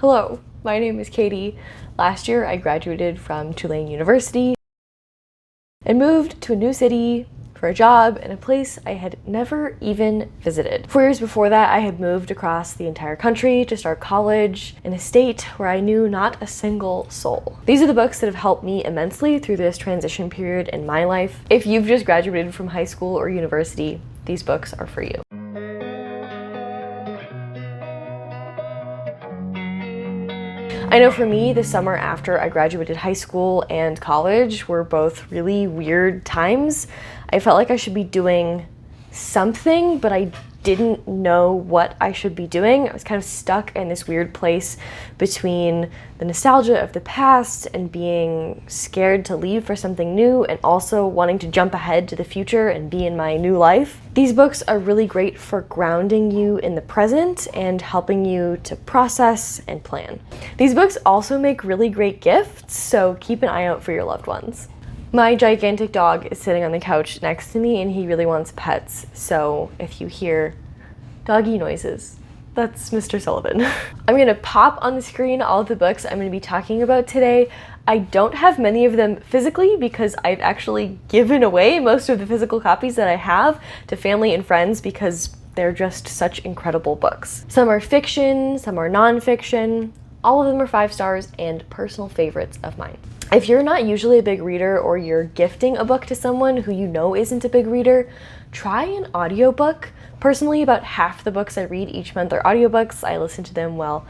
Hello, my name is Katie. Last year I graduated from Tulane University and moved to a new city for a job in a place I had never even visited. 4 years before that, I had moved across the entire country to start college in a state where I knew not a single soul. These are the books that have helped me immensely through this transition period in my life. If you've just graduated from high school or university, these books are for you. I know for me, the summer after I graduated high school and college were both really weird times. I felt like I should be doing something, but I didn't know what I should be doing. I was kind of stuck in this weird place between the nostalgia of the past and being scared to leave for something new, and also wanting to jump ahead to the future and be in my new life. These books are really great for grounding you in the present and helping you to process and plan. These books also make really great gifts, so keep an eye out for your loved ones. My gigantic dog is sitting on the couch next to me and he really wants pets, so if you hear doggy noises, that's Mr. Sullivan. I'm gonna pop on the screen all of the books I'm gonna be talking about today. I don't have many of them physically because I've actually given away most of the physical copies that I have to family and friends because they're just such incredible books. Some are fiction, some are nonfiction. All of them are 5 stars and personal favorites of mine. If you're not usually a big reader, or you're gifting a book to someone who you know isn't a big reader, try an audiobook. Personally, about half the books I read each month are audiobooks. I listen to them while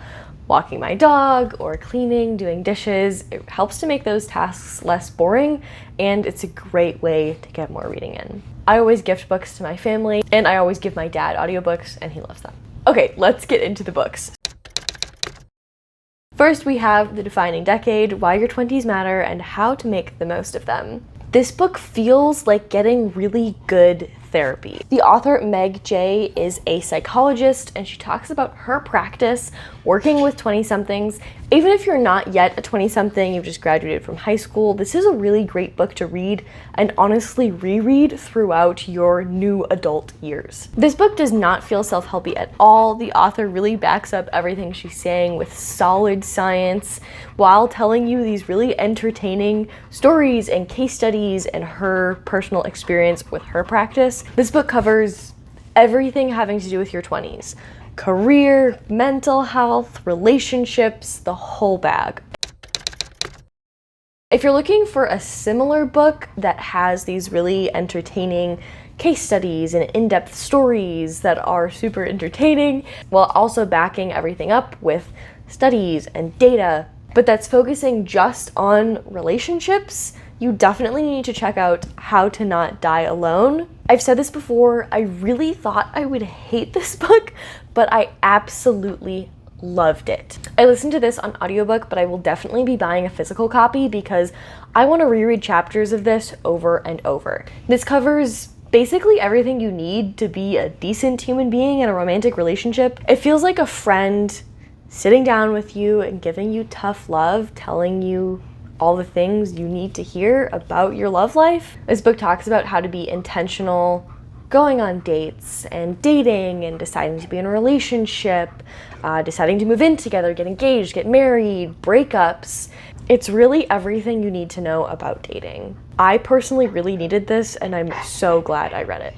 walking my dog or cleaning, doing dishes. It helps to make those tasks less boring, and it's a great way to get more reading in. I always gift books to my family, and I always give my dad audiobooks, and he loves them. Okay, let's get into the books. First, we have The Defining Decade, Why Your 20s Matter, and How to Make the Most of Them. This book feels like getting really good therapy. The author, Meg Jay, is a psychologist, and she talks about her practice working with 20-somethings. Even if you're not yet a 20-something, you've just graduated from high school, this is a really great book to read and honestly reread throughout your new adult years. This book does not feel self-helpy at all. The author really backs up everything she's saying with solid science while telling you these really entertaining stories and case studies and her personal experience with her practice. This book covers everything having to do with your 20s. Career, mental health, relationships, the whole bag. If you're looking for a similar book that has these really entertaining case studies and in-depth stories that are super entertaining, while also backing everything up with studies and data, but that's focusing just on relationships, you definitely need to check out How to Not Die Alone. I've said this before, I really thought I would hate this book, but I absolutely loved it. I listened to this on audiobook, but I will definitely be buying a physical copy because I want to reread chapters of this over and over. This covers basically everything you need to be a decent human being in a romantic relationship. It feels like a friend sitting down with you and giving you tough love, telling you all the things you need to hear about your love life. This book talks about how to be intentional, going on dates and dating and deciding to be in a relationship, deciding to move in together, get engaged, get married, breakups. It's really everything you need to know about dating. I personally really needed this, and I'm so glad I read it.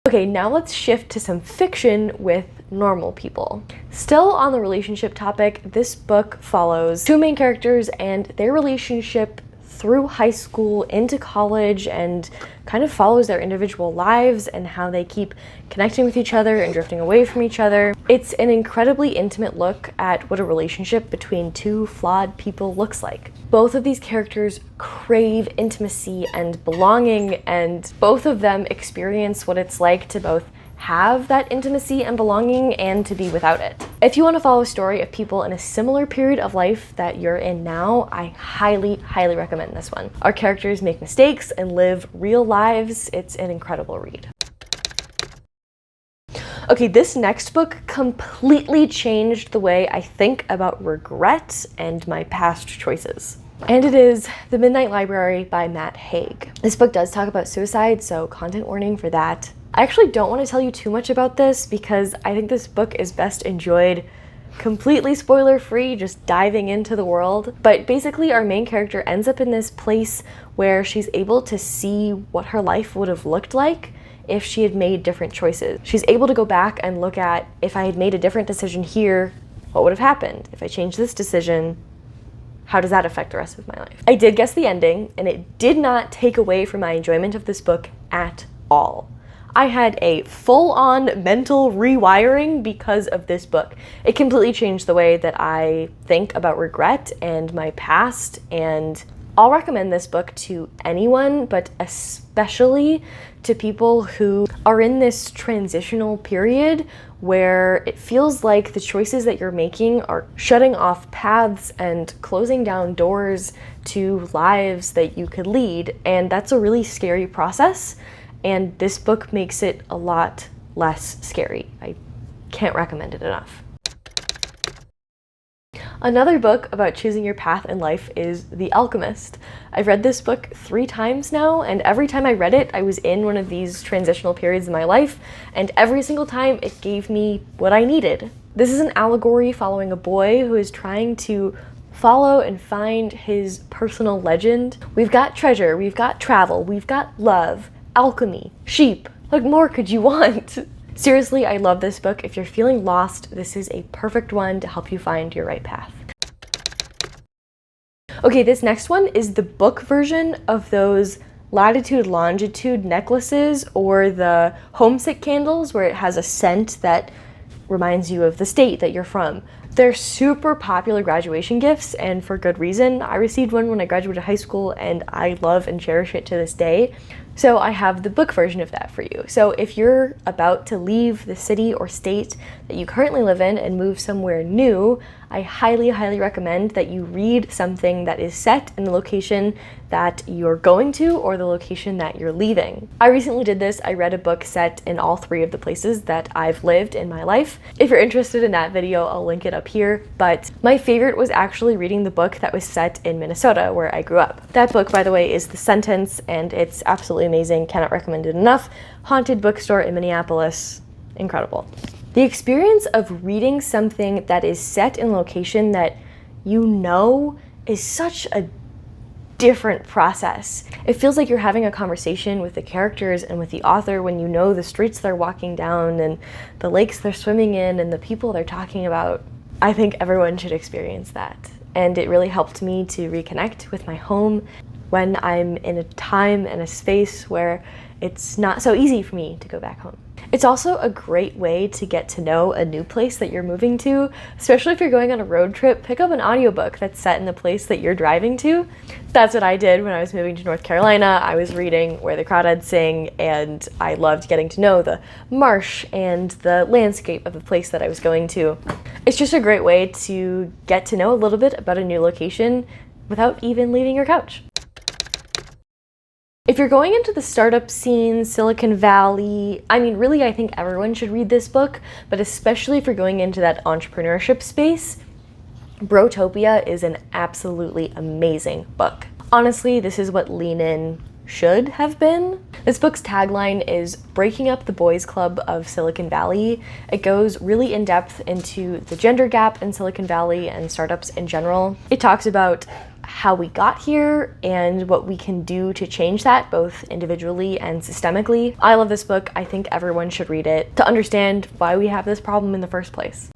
Okay, now let's shift to some fiction with normal people. Still on the relationship topic, this book follows 2 main characters and their relationship through high school into college, and kind of follows their individual lives and how they keep connecting with each other and drifting away from each other. It's an incredibly intimate look at what a relationship between 2 flawed people looks like. Both of these characters crave intimacy and belonging, and both of them experience what it's like to both have that intimacy and belonging and to be without it. If you want to follow a story of people in a similar period of life that you're in now, I highly, highly recommend this one. Our characters make mistakes and live real lives. It's an incredible read. Okay, this next book completely changed the way I think about regret and my past choices. And it is The Midnight Library by Matt Haig. This book does talk about suicide, so content warning for that. I actually don't want to tell you too much about this because I think this book is best enjoyed completely spoiler free, just diving into the world. But basically our main character ends up in this place where she's able to see what her life would have looked like if she had made different choices. She's able to go back and look at, if I had made a different decision here, what would have happened? If I changed this decision, how does that affect the rest of my life? I did guess the ending, and it did not take away from my enjoyment of this book at all. I had a full-on mental rewiring because of this book. It completely changed the way that I think about regret and my past, and I'll recommend this book to anyone, but especially to people who are in this transitional period where it feels like the choices that you're making are shutting off paths and closing down doors to lives that you could lead, and that's a really scary process, and this book makes it a lot less scary. I can't recommend it enough. Another book about choosing your path in life is The Alchemist. I've read this book 3 times now, and every time I read it, I was in one of these transitional periods in my life, and every single time it gave me what I needed. This is an allegory following a boy who is trying to follow and find his personal legend. We've got treasure, we've got travel, we've got love, alchemy, sheep. What more could you want? Seriously, I love this book. If you're feeling lost, this is a perfect one to help you find your right path. Okay, this next one is the book version of those latitude longitude necklaces or the homesick candles where it has a scent that reminds you of the state that you're from. They're super popular graduation gifts, and for good reason. I received one when I graduated high school and I love and cherish it to this day. So I have the book version of that for you. So if you're about to leave the city or state that you currently live in and move somewhere new, I highly, highly recommend that you read something that is set in the location that you're going to or the location that you're leaving. I recently did this. I read a book set in all 3 of the places that I've lived in my life. If you're interested in that video, I'll link it up here. But my favorite was actually reading the book that was set in Minnesota, where I grew up. That book, by the way, is The Sentence, and it's absolutely amazing. Cannot recommend it enough. Haunted bookstore in Minneapolis. Incredible. The experience of reading something that is set in a location that you know is such a different process. It feels like you're having a conversation with the characters and with the author when you know the streets they're walking down and the lakes they're swimming in and the people they're talking about. I think everyone should experience that. And it really helped me to reconnect with my home when I'm in a time and a space where it's not so easy for me to go back home. It's also a great way to get to know a new place that you're moving to, especially if you're going on a road trip. Pick up an audiobook that's set in the place that you're driving to. That's what I did when I was moving to North Carolina. I was reading Where the Crawdads Sing, and I loved getting to know the marsh and the landscape of the place that I was going to. It's just a great way to get to know a little bit about a new location without even leaving your couch. If you're going into the startup scene, Silicon Valley, really I think everyone should read this book, but especially if you're going into that entrepreneurship space, Brotopia is an absolutely amazing book. Honestly, this is what Lean In should have been. This book's tagline is breaking up the boys club of Silicon Valley. It goes really in depth into the gender gap in Silicon Valley and startups in general. It talks about how we got here and what we can do to change that, both individually and systemically. I love this book. I think everyone should read it to understand why we have this problem in the first place.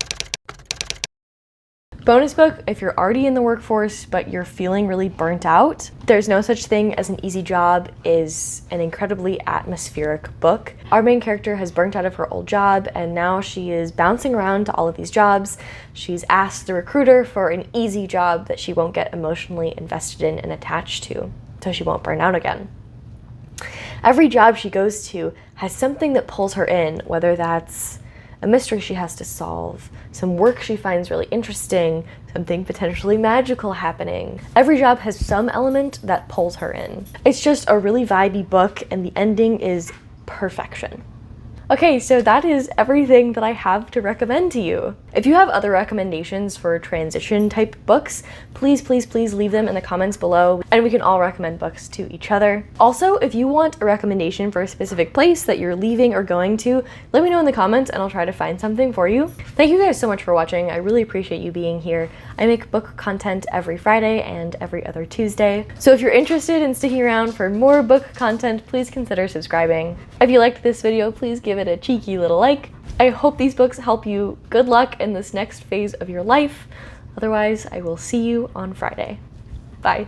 Bonus book, if you're already in the workforce but you're feeling really burnt out, There's No Such Thing as an Easy Job is an incredibly atmospheric book. Our main character has burnt out of her old job and now she is bouncing around to all of these jobs. She's asked the recruiter for an easy job that she won't get emotionally invested in and attached to, so she won't burn out again. Every job she goes to has something that pulls her in, whether that's a mystery she has to solve, some work she finds really interesting, something potentially magical happening. Every job has some element that pulls her in. It's just a really vibey book and the ending is perfection. Okay, so that is everything that I have to recommend to you. If you have other recommendations for transition type books, please, please, please leave them in the comments below, and we can all recommend books to each other. Also, if you want a recommendation for a specific place that you're leaving or going to, let me know in the comments and I'll try to find something for you. Thank you guys so much for watching. I really appreciate you being here. I make book content every Friday and every other Tuesday. So if you're interested in sticking around for more book content, please consider subscribing. If you liked this video, please give it a cheeky little like. I hope these books help you. Good luck in this next phase of your life. Otherwise, I will see you on Friday. Bye.